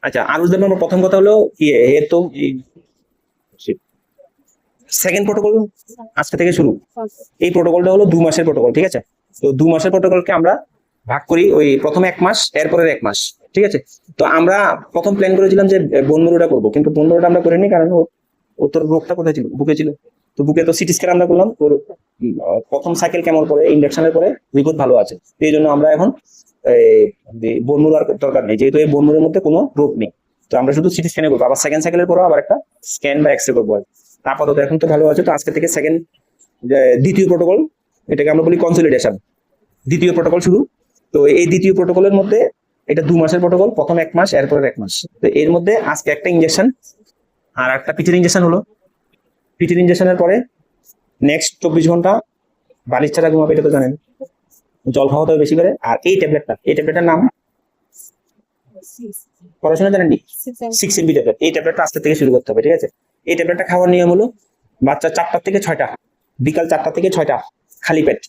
আচ্ছা, আর বুঝতে পারবো প্রথম কথা হলো কি, এর তো সেকেন্ড প্রোটোকল আজকে থেকে শুরু। এই প্রোটোকলটা হলো 2 মাসের প্রোটোকল, ঠিক আছে? তো 2 মাসের প্রোটোকলকে আমরা ভাগ করি, ওই প্রথমে 1 মাস, এরপরের 1 মাস, ঠিক আছে? তো আমরা প্রথম প্ল্যান করেছিলাম যে বনমরুটা করবো, কিন্তু বনমরুটা আমরা করিনি, কারণ ও তোর রোগটা কোথায় ছিল, বুকে ছিল। তো বুকে তো সিটি স্ক্যান আমরা করলাম, ওর প্রথম সাইকেল কেমন পরে, ইন্ডাকশনের পরে রিপোর্ট ভালো আছে। তো এই জন্য আমরা এখন বনমরু আর দরকার নেই, যেহেতু এই বনমরুর মধ্যে কোনো রোগ নেই। তো আমরা শুধু সিটি স্ক্যানে করবো, আবার সেকেন্ড সাইকেলের পরেও আবার একটা স্ক্যান বা এক্সরে করবো। আপাতত এখন তো ভালো আছে, তো আজকে থেকে দ্বিতীয় প্রোটোকল, এটাকে আমরা বলি কনসলিডেশন, দ্বিতীয় প্রোটোকল শুরু। তো এই দ্বিতীয় প্রোটোকলের মধ্যে এটা 2 মাসের প্রোটোকল, প্রথম 1 মাস, এরপরে 1 মাস। তো এর মধ্যে আজকে একটা ইঞ্জেকশন আর একটা পিঠের ইঞ্জেকশন হলো। পিঠের ইঞ্জেকশনের পরে নেক্সট 24 ঘন্টা বালিশ ছাড়া ঘুমাবে, এটা তো জানেন। জল খাওয়া হবে বেশি করে। আর এই ট্যাবলেটটার নাম পড়াশোনা জানেন নি, 6 MB ট্যাবলেট। এই ট্যাবলেটটা আজকে থেকে শুরু করতে হবে, ঠিক আছে? এই ট্যাবলেটটা খাওয়ার নিয়ম হলো বাচ্চা 4টা থেকে 6টা, বিকাল 4টা থেকে 6টা খালি পেট,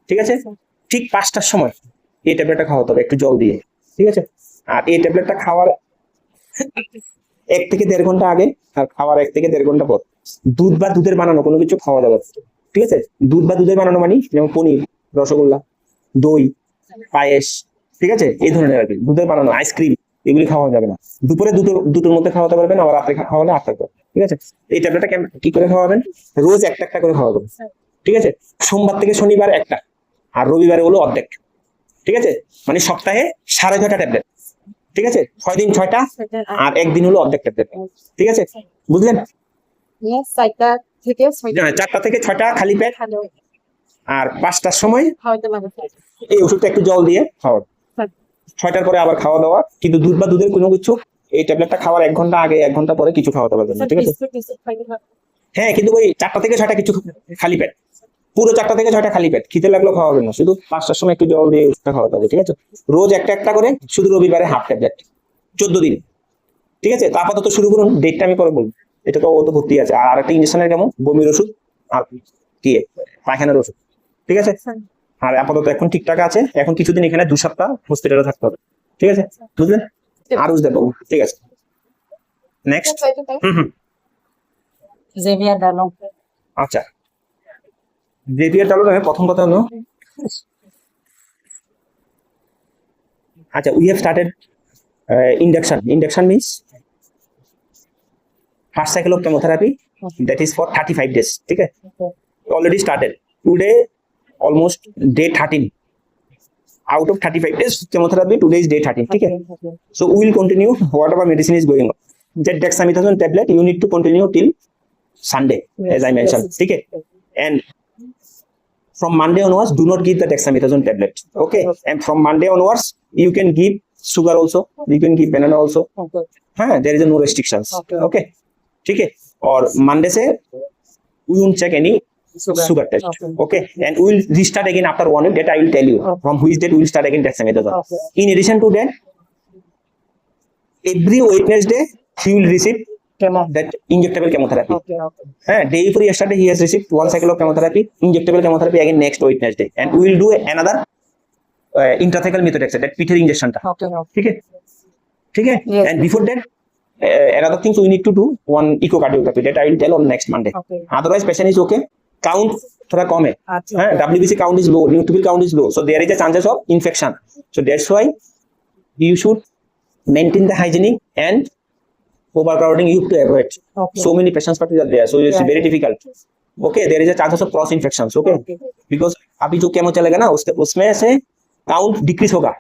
ঠিক আছে? ঠিক 5টার সময় এই ট্যাবলেটটা খাওয়াতে হবে একটু জল দিয়ে, ঠিক আছে? আর এই ট্যাবলেটটা খাওয়ার 1 থেকে 1.5 ঘন্টা আগে, আর খাওয়ার 1 থেকে 1.5 ঘন্টা পর দুধ বা দুধের বানানো কোনো কিছু খাওয়া যাবে, ঠিক আছে? দুধ বা দুধের বানানো মানে যেমন পনির, রসগোল্লা, দই, পায়েস, ঠিক আছে? এই ধরনের আর কি দুধের বানানো, আইসক্রিম, এগুলি খাওয়া যাবে না। দুপুরে দুটোর মধ্যে খাওয়াতে পারবেন, আবার রাত্রে খাওয়ালে 8টার পর, ঠিক আছে? এই ট্যাবলেটটা কি করে খাওয়াবেন? রোজ একটা একটা করে খাওয়াবেন, ঠিক আছে? সোমবার থেকে শনিবার একটা, আর রবিবারে হলো অর্ধেক, ঠিক আছে? মানে সপ্তাহে 6.5টা ট্যাবলেট, ঠিক আছে? 6 দিন 6টা, আর একদিন হলো অর্ধেক ট্যাবলেট, ঠিক আছে? বুঝলেন? 4টা থেকে 6টা, 4টা থেকে 6টা খালি পেট, আর 5টার সময় এই ওষুধটা একটু জল দিয়ে খাওয়া। 6টার পরে আবার খাওয়া দাওয়া, কিন্তু দুধ বা দুধের কোনো কিছু এই ট্যাবলেটটা খাওয়ার 1 ঘন্টা আগে 1 ঘন্টা পরে কিছু খাওয়াতে পারবেন না, ঠিক আছে? হ্যাঁ, কিন্তু ওই 4টা থেকে 6টা কিছু খালি পেট, পুরো 4টা থেকে 6টা খালি পেট, খিদে লাগলেও খাওয়াবেন না, শুধু 5টার সময় একটু জল দিয়ে ওষুধটা খাওয়াতে হবে, ঠিক আছে? রোজ একটা একটা করে, শুধু রবিবারে হাফ ট্যাবলেট, 14 দিন, ঠিক আছে? তো আপাতত শুরু করুন, ডেটটা আমি পরে বলবো। এটা তো ও তো ভর্তি আছে। আর একটা ইঞ্জেকশনের কেমন, বমির ওষুধ আর কি পায়খানার ওষুধ, ঠিক আছে? আর আপাতত এখন ঠিকঠাক আছে, এখন কিছুদিন এখানে 2 সপ্তাহ হসপিটালে থাকতে হবে, ঠিক আছে? বুঝলেন? আর বুঝতে পারবো, ঠিক আছে? নেক্সট। জেভিয়ার ডালো। আচ্ছা, জেভিয়ার ডালো, প্রথম কথা হলো, আচ্ছা, we have started induction means first cycle of chemotherapy, that is for 35 days, ঠিক আছে? Already started today, almost day 13 out of 35 days chemotherapy. Today is day 13, ঠিক আছে? So we will continue whatever medicine is going on. That dexamethasone tablet you need to continue till Sunday, as I mentioned, ঠিক আছে? And from Monday onwards, do not give the dexamethasone tablet, okay? And from Monday onwards, you can give sugar also, you can give banana also, there is no restrictions, okay? ठीक है? और Monday से we won't check any sugar test, okay? And we will restart again after 1 week. That I will tell you from which date we will start again dexamethasone. In addition to that, every Wednesday he will receive that injectable chemotherapy. Day before yesterday he has received 1 cycle of chemotherapy, injectable chemotherapy again next Wednesday, and we will do another intrathecal methotrexate, that pither injection ta, ठीक है? And before that, another things we need to do one echocardiography, that I will tell on next Monday. Otherwise patient is okay, count थोड़ा कम है, WBC count is low, neutrophil count is low, so there is a chances of infection. So that's why you should maintain the hygienic, and overcrowding you have to avoid. So many patients are there, so it's very difficult, okay? There is a chances of cross infections, okay? Because अभी जो chemo चलेगा ना, उसमें से count decrease होगा,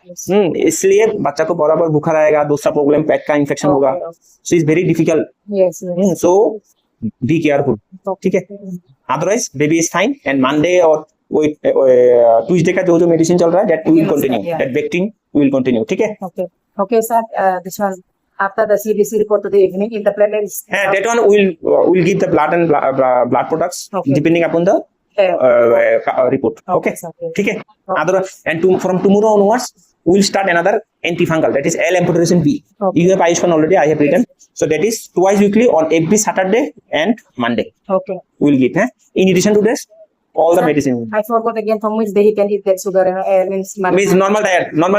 इसलिए बच्चा को बराबर बुखार आएगा, दूसरा प्रॉब्लम पेट का इन्फेक्शन होगा, so is very difficult, so be careful, ठीक है? Otherwise baby is fine, and Monday और ट्यूसडे का जो मेडिसिन चल रहा है, that will continue, that vaccine will continue, ठीक है? Okay, sir, this one after the CBC report to the evening in the plenary, that one will give the blood and blood products, depending upon the report, okay? ठीक है? Otherwise, and from tomorrow onwards we will start another antifungal, that is L-amphotericin B. You have Ayushman already, I have written, so that is twice weekly on every Saturday and Monday, okay? we will give, in addition to this, all the medicine. I forgot again from which day he can eat that sugar. Means Means normal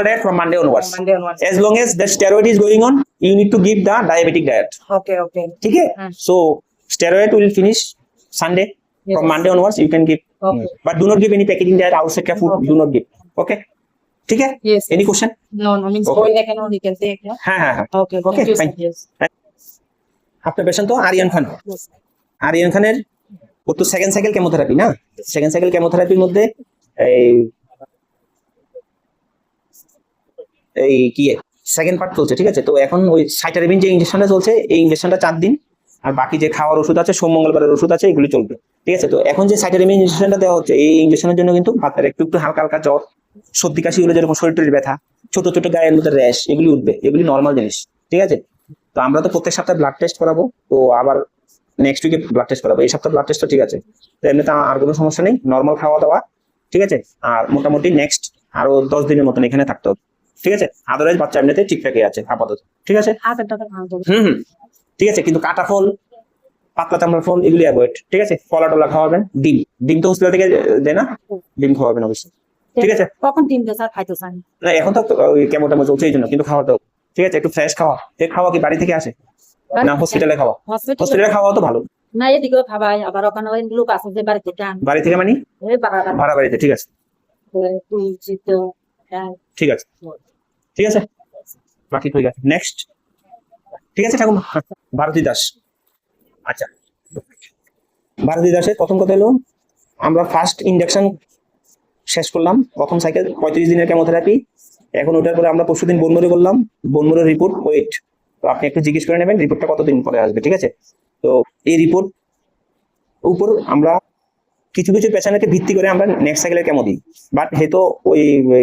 diet from Monday onwards. Monday onwards. As long as the steroid is going on, you need to give the diabetic diet. Okay, okay. ठीक है? So steroid will finish Sunday. Yes. From Monday onwards, you can give. Okay. But do not give any packaging diet outside का food. Okay. Do not give. Okay? ठीक है? Yes. Any question? No, means Okay. boil egg and all he can take. Yeah? हाँ हाँ हाँ. Okay, Okay, thank you, fine. sir. Yes. আপনার patient তো আরিয়ান খান। Yes. Aryan খানের ওর তো সেকেন্ড সাইকেল কেমোথেরাপি না, সেকেন্ড সাইকেল কেমোথেরাপির মধ্যে এই এই কি সেকেন্ড পার্ট চলছে, ঠিক আছে। তো এখন ওই সাইটারেবিন যে ইনজেকশনটা চলছে, এই ইনজেকশনটা 4 দিন, আর বাকি যে খাওয়ার ওষুধ আছে, সোম মঙ্গলবারের ওষুধ আছে, এগুলি চলবে, ঠিক আছে। তো এখন যে সাইটারেবিন ইনজেকশনটা দেওয়া হচ্ছে, এই ইনজেকশনের জন্য কিন্তু বাচ্চার একটু একটু হালকা হালকা জ্বর, সর্দি কাশি হলে যেরকম শরীর টরীর ব্যথা, ছোট ছোট গায়ের মধ্যে র্যাশ, এগুলি উঠবে, এগুলি নর্মাল জিনিস, ঠিক আছে। তো আমরা তো প্রত্যেক সপ্তাহে ব্লাড টেস্ট করাবো, তো আবার নেক্সট উইকে ব্লাড টেস্ট করাবো। এই সপ্তাহে ব্লাড টেস্ট তো ঠিক আছে, তো এমনিতে আর কোনো সমস্যা নেই, নর্মাল খাওয়া দাওয়া, ঠিক আছে। আর মোটামুটি নেক্সট আরো 10 দিনের মতন এখানে থাকতে হবে, ঠিক আছে। আদারওয়াইজ বাচ্চা এমনিতে ঠিকঠাকই আছে আপাতত, ঠিক আছে। হুম, ঠিক আছে। কিন্তু কাটা ফল, পাতলা চামড়ার ফল, এগুলি অ্যাভয়েড, ঠিক আছে। কলা টলা খাওয়াবেন, ডিম ডিম তো হসপিটাল থেকে দেয় না, ডিম খাওয়াবেন অবশ্যই, ঠিক আছে। কখন ডিম দিয়ে স্যার খাইতে চান? না, এখন তো ওই কেমন টেমো চলছে এই জন্য, কিন্তু খাওয়াতে হবে, ঠিক আছে। একটু ফ্রেশ খাওয়া, খাওয়া কি বাড়ি থেকে আসে না হসপিটালে খাওয়া? হসপিটালে খাওয়া তো ভালো, না এদিকেও খাবাই, আবার ওখানে ওই লোক আছে যে বাড়িতে টান বাড়ি থেকে মানে ওই বাড়া ভাড়া বাড়িতে, ঠিক আছে, ঠিক আছে, ঠিক আছে। বাকি ঠিক আছে, নেক্সট, ঠিক আছে ঠাকুমা। ভারতী দাস, আচ্ছা, ভারতী দাসের প্রথম কথা হলো, আমরা ফার্স্ট ইন্ডাকশন শেষ করলাম, প্রথম সাইকেল 35 দিনের কেমোথেরাপি। এখন ওটার পরে আমরা পরশুদিন বোনমরে করলাম, বোনমরের রিপোর্ট ওয়েট, তো আপনি একটু জিজ্ঞেস করে নেবেন রিপোর্টটা কতদিন পরে আসবে, ঠিক আছে। তো এই রিপোর্ট উপর আমরা কিছু কিছু পেশেন্টকে ভিত্তি করে আমরা নেক্সট সাইকেলের কেমো দিই, বাট হেতু ওই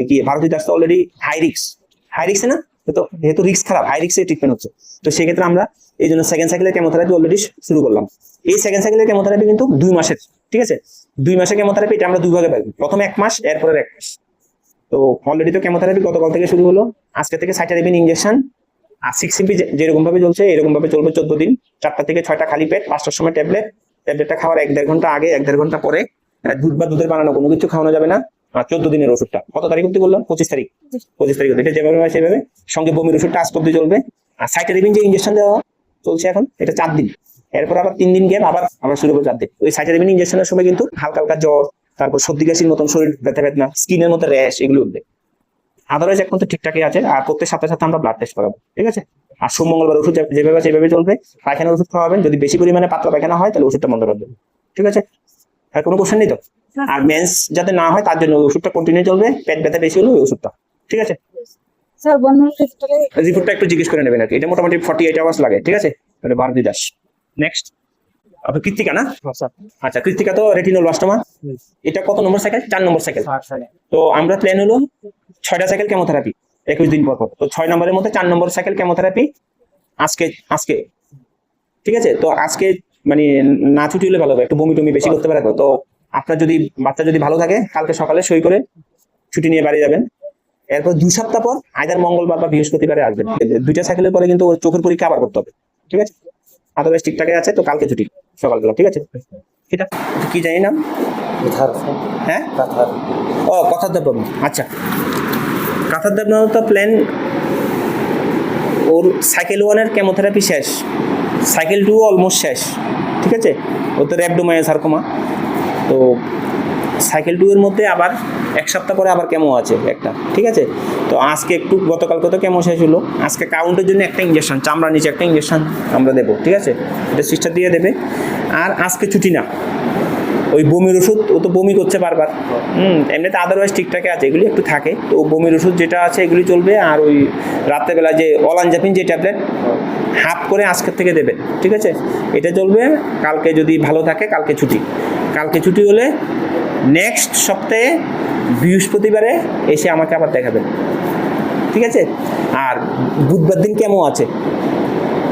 কি ভারতী দাস তো অলরেডি হাই রিক্স না, তো যেহেতু রিক্স খারাপ, হাই রিক্সের ট্রিটমেন্ট হচ্ছে, তো সেক্ষেত্রে আমরা এই জন্য সেকেন্ড সাইকেলের কেমোথেরাপি অলরেডি শুরু করলাম। এই সেকেন্ড সাইকেলের কেমোথেরাপি কিন্তু 2 মাসের, ঠিক আছে। 2 মাসের কেমোথেরাপি, এটা আমরা 2 ভাগে পাই, প্রথম 1 মাস, এরপরে 1 মাস। তো অলরেডি তো কেমোথেরাপি গতকাল থেকে শুরু হলো, আজকে থেকে সাইটারেবিন ইনজেকশন আর 6 এমপি যেরকম ভাবে চলছে এরকম ভাবে চলবে 14 দিন, 4টা থেকে 6টা খালি পেট, 5টার সময় ট্যাবলেটটা খাওয়ার 1-1.5 ঘন্টা আগে, 1-1.5 ঘন্টা পরে। দুধ বা দুধের বানানো কোনো কিছু খাওয়ানো যাবে না। আর 14 দিনের ওষুধটা কত তারিখ অব্দি বললাম? 25 তারিখ, 25 তারিখ, এটা যেভাবে হয় সেভাবে। সঙ্গে বমির ওষুধটা আজ অব্দি চলবে। আর সাইটারেবিন যে ইনজেকশন দেওয়া চলছে এখন, এটা 4 দিন, এরপর আবার 3 দিন গ্যাপ, আবার শুরু হবে 4 দিন। ওই সাইটারেবিন ইনজেকশনের সময় কিন্তু হালকা হালকা জ্বর, তারপর সর্দি কাশির মতন শরীর ব্যথা বেদনা, স্কিনের মধ্যে র্যাশ, এগুলো উঠবে। আদারওয়াইজ এখন তো ঠিকঠাকই আছে। আর প্রত্যেক সপ্তাহে আমরা ব্লাড টেস্ট করাবো, ঠিক আছে। আর সোম মঙ্গলবার ওষুধ যেভাবে সেভাবে চলবে। পায়খানার ওষুধ খাওয়াবেন, যদি বেশি পরিমাণে পাতলা পায়খানা হয় তাহলে ওষুধটা বন্ধ করে দেবেন, ঠিক আছে। আর কোনো কোশ্চেন নেই তো? আর মেন্স যাতে না হয় তার জন্য ওষুধটা কন্টিনিউ চলবে, পেট ব্যথা বেশি হলে ওই ওষুধটা, ঠিক আছে। স্যার রিপোর্টটা একটু জিজ্ঞেস করে নেবেন আর কি, এটা মোটামুটি 48 আওয়ার্স লাগে, ঠিক আছে। তাহলে ভারতী দাস। নেক্সট কৃত্তিকা না? আচ্ছা, কৃত্তিকা তো রেটিনোব্লাস্টোমা, এটা কত নম্বর সাইকেল? 4 নম্বর সাইকেল। তো আমরা প্ল্যান হলো 6টা সাইকেল কেমোথেরাপি 21 দিন পর, তো 6 নম্বরের মধ্যে 4 নম্বর সাইকেল কেমোথেরাপি আজকে, ঠিক আছে। তো আজকে মানে না ছুটি হলে ভালো হবে, একটু বমি টমি বেশি করতে পারে, তো আপনার যদি বাচ্চা যদি ভালো থাকে কালকে সকালে সই করে ছুটি নিয়ে বাড়ি যাবেন। এরপর 2 সপ্তাহ পর আইদার মঙ্গলবার বা বৃহস্পতিবারে আসবেন। 2টা সাইকেলের পরে কিন্তু ওর চোখের পরীক্ষা আবার করতে হবে, ঠিক আছে। আদারওয়াইজ ঠিকঠাকই আছে, তো কালকে ছুটি সকালবেলা, ঠিক আছে। এটা কি জানি না, হ্যাঁ, ও কথার দেব, আচ্ছা। কাঁথার দেব তো প্ল্যান, ওর সাইকেল 1-এর কেমোথেরাপি শেষ, সাইকেল 2 অলমোস্ট শেষ, ঠিক আছে। ও তো র্যাবডোমায়োসার্কোমা, তো সাইকেল 2 এর মধ্যে আবার 1 সপ্তাহ পরে আবার কেমো আছে একটা, ঠিক আছে। তো আজকে একটু গতকালকে তো কেমো শেষ হলো, আজকে কাউন্টের জন্য একটা ইঞ্জেকশন, চামড়া নিচে একটা ইঞ্জেকশন আমরা দেবো, ঠিক আছে। এটা সিস্টার দিয়ে দেবে। আর আজকে ছুটি না, ওই বমির ওষুধ, ও তো বমি করছে বারবার, এমনিতে আদারওয়াইজ ঠিকঠাকই আছে, এগুলি একটু থাকে। তো বমির ওষুধ যেটা আছে এগুলি চলবে। আর ওই রাত্রেবেলা যে অলানজাপিন যে ট্যাবলেট হাফ করে আজকের থেকে দেবে, ঠিক আছে, এটা চলবে। কালকে যদি ভালো থাকে কালকে ছুটি হলে নেক্সট সপ্তাহে বৃহস্পতিবারে এসে আমাকে আবার দেখাবেন, ঠিক আছে। আর বুধবার দিন কেমো আছে,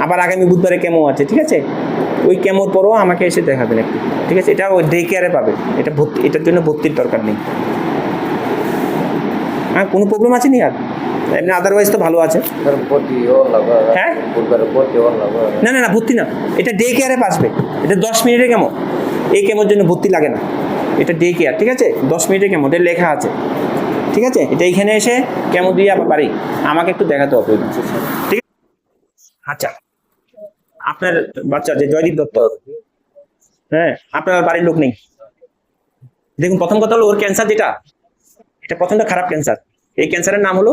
আবার আগামী বুধবারে কেমো আছে, ঠিক আছে। ওই কেমোর পরও আমাকে এসে দেখাবেন একটু, ঠিক আছে। এটা ওই ডে কেয়ারে পাবে, এটার জন্য ভর্তির দরকার নেই। হ্যাঁ, কোনো প্রবলেম আছে নি আর? এমনি আদারওয়াইজ তো ভালো আছে। হ্যাঁ, না ভর্তি না, এটা ডে কেয়ারে পাসবে, এটা 10 মিনিটের কেমো, এই কেমোর জন্য ভর্তি লাগে না, এটা ডে কেয়ার, ঠিক আছে, 10 মিনিটের কেমো, এটা লেখা আছে, ঠিক আছে। এটা এখানে এসে কেমো দিয়ে আবার পারি, আমাকে একটু দেখাতে হবে, ঠিক আছে। আচ্ছা, আপনার বাচ্চা যে জয়দীপ দত্ত, হ্যাঁ, আপনার বাড়ির লোক নেই, দেখুন প্রথম কথা হলো ওর ক্যান্সার যেটা, এটা প্রচন্ড খারাপ ক্যান্সার। এই ক্যান্সারের নাম হলো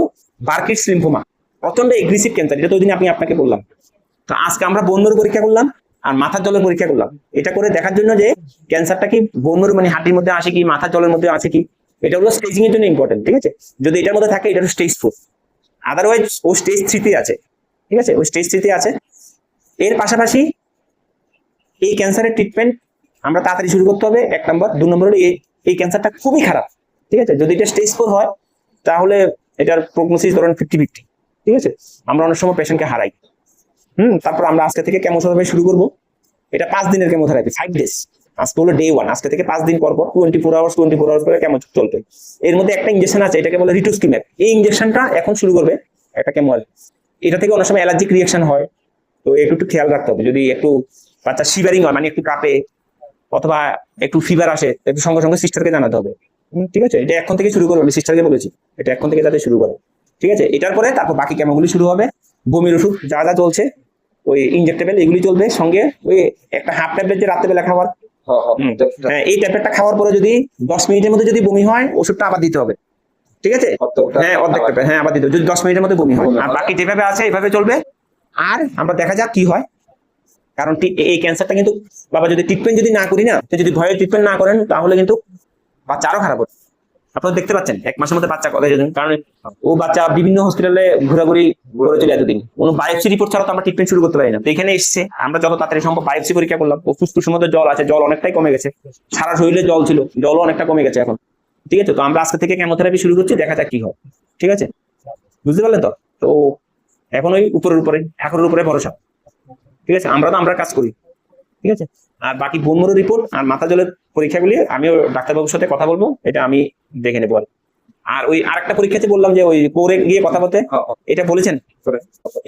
বার্কিটস লিম্ফোমা, প্রচন্ড এগ্রেসিভ ক্যান্সার, এটা তো ওই দিন আমি আপনাকে বললাম। তো আজকে আমরা বন্যর পরীক্ষা করলাম আর মাথার জলের পরীক্ষা করলাম, এটা করে দেখার জন্য যে ক্যান্সারটা কি বন্যর মানে হাঁটির মধ্যে আসে কি মাথার জলের মধ্যে আছে কি। এটা হলো স্টেজিং এর জন্য ইম্পর্টেন্ট, ঠিক আছে। যদি এটার মধ্যে থাকে এটা হলো স্টেজ 4, আদারওয়াইজ ও স্টেজ 3 আছে, ঠিক আছে, ও স্টেজ 3 আছে। এর পাশাপাশি এই ক্যান্সারের ট্রিটমেন্ট আমরা তাড়াতাড়ি শুরু করতে হবে, 1 নম্বর। 2 নম্বর হলো এই ক্যান্সারটা খুবই খারাপ, ঠিক আছে। যদি এটা স্টেজ 4 হয় তাহলে এটার প্রগনোসিস ধরেন 50-50, ঠিক আছে। আমরা অনেক সময় পেশেন্টকে হারাই। তারপর আমরা আজকে থেকে কেমোথেরাপি শুরু করব। এটা 5 দিনের কেমোথেরাপি, 5 ডেজ। আজকে হলো ডে 1, আজকে থেকে 5 দিন পর পর 24 আওয়ার্স করে কেমো চলবে। এর মধ্যে একটা ইনজেকশন আছে, এটাকে বলে রিটুস্কিম্যাব। এই ইনজেকশনটা এখন শুরু করবে একটা কেমো। এটা থেকে অনেক সময় অ্যালার্জিক রিঅ্যাকশন হয়, তো একটু খেয়াল রাখতে হবে। যদি একটু বাচ্চা শিভারিং হয়, মানে একটু কাঁপে অথবা একটু ফিভার আসে, একটু সঙ্গে সঙ্গে সিস্টারকে জানাতে হবে, ঠিক আছে। এটা এখন থেকে শুরু করবে, আমি সিস্টারকে বলেছি এটা এখন থেকে যাতে শুরু করে, ঠিক আছে। এটার পরে তারপর বাকি কেমোগুলি শুরু হবে। বমির ওষুধ যা যা চলছে, ওই ইনজেক্টেবল এগুলি চলবে, সঙ্গে ওই একটা হাফ ট্যাবলেট যে রাত্রেবেলা খাওয়ার, হ্যাঁ, এই ট্যাবলেটটা খাওয়ার পরে যদি 10 মিনিটের মধ্যে যদি বমি হয়, ওষুধটা আবার দিতে হবে, ঠিক আছে। হ্যাঁ, অর্ধেক ট্যাবলেট, হ্যাঁ, আবার দিতে হবে যদি 10 মিনিটের মধ্যে বমি হয়। আর বাকি যেভাবে আছে এইভাবে চলবে, আর আমরা দেখা যাক কি হয়। কারণ এই ক্যান্সারটা কিন্তু বাবা যদি ট্রিটমেন্ট যদি না করি না, তো যদি ভয়ে ট্রিটমেন্ট না করেন তাহলে কিন্তু বাচ্চা আরো খারাপ হবে। আপনারা দেখতে পাচ্ছেন 1 মাসের মধ্যে বাচ্চা কথা যদি, কারণ ও বাচ্চা বিভিন্ন হসপিটালে ঘোরাঘুরি করে চলে এতদিন, কোনো বায়োপসি রিপোর্ট ছাড়া তো আমরা ট্রিটমেন্ট শুরু করতে পারি না। তো এখানে এসছে, আমরা যত তাড়াতাড়ি সম্ভব বায়োপসি পরীক্ষা করলাম, ও ফুসফুসের মধ্যে জল আছে, জল অনেকটাই কমে গেছে, সারা শরীরে জল ছিল, জলও অনেকটা কমে গেছে এখন, ঠিক আছে। তো আমরা আজকে থেকে কেমোথেরাপি শুরু করছি, দেখা যাক কি হয়, ঠিক আছে, বুঝতে পারলেন তো। তো এখন ওই উপরের উপরে ঠাকুরের উপরে ভরসা, ঠিক আছে। আমরা তো আমরা কাজ করি, ঠিক আছে। আর বাকি বনমরো রিপোর্ট আর মাথা জলের পরীক্ষাগুলি আমিও ডাক্তারবাবুর সাথে কথা বলবো, এটা আমি দেখে নেবো। আর ওই আরেকটা পরীক্ষাতে বললাম যে ওই কোরে গিয়ে কথা বলতে, এটা বলেছেন,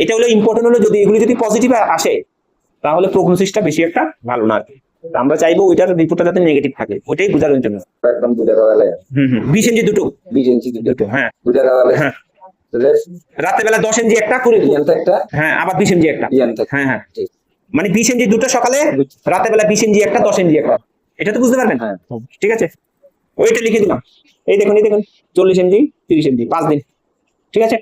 এটা হলো ইম্পর্টেন্ট হলো যদি এগুলি যদি পজিটিভ আসে তাহলে প্রগনোসিসটা বেশি একটা ভালো না। আমরা চাইবো ওইটার রিপোর্টটা যাতে নেগেটিভ থাকে, ওইটাই বোঝার জন্য। একদম দুটা গাওয়ালে 20 ইঞ্চি দুটো, 20 ইঞ্চি দুটো, হ্যাঁ, দুটা গাওয়ালে হ্যাঁ। তাহলে রাতের বেলা 10 ইঞ্চি একটা করে, ইয়ানটা একটা হ্যাঁ, আবার 20 ইঞ্চি একটা, ইয়ানটা হ্যাঁ হ্যাঁ, ঠিক। মানে 20 ইঞ্চি দুটো সকালে, রাতের বেলা 20 ইঞ্চি একটা, 10 ইঞ্চি একটা, এটা তো বুঝতে পারবেন, হ্যাঁ। ঠিক আছে। ওইটা লিখে দিলাম, এই দেখুন 40 ইঞ্চি 30 ইঞ্চি 5 দিন, ঠিক আছে।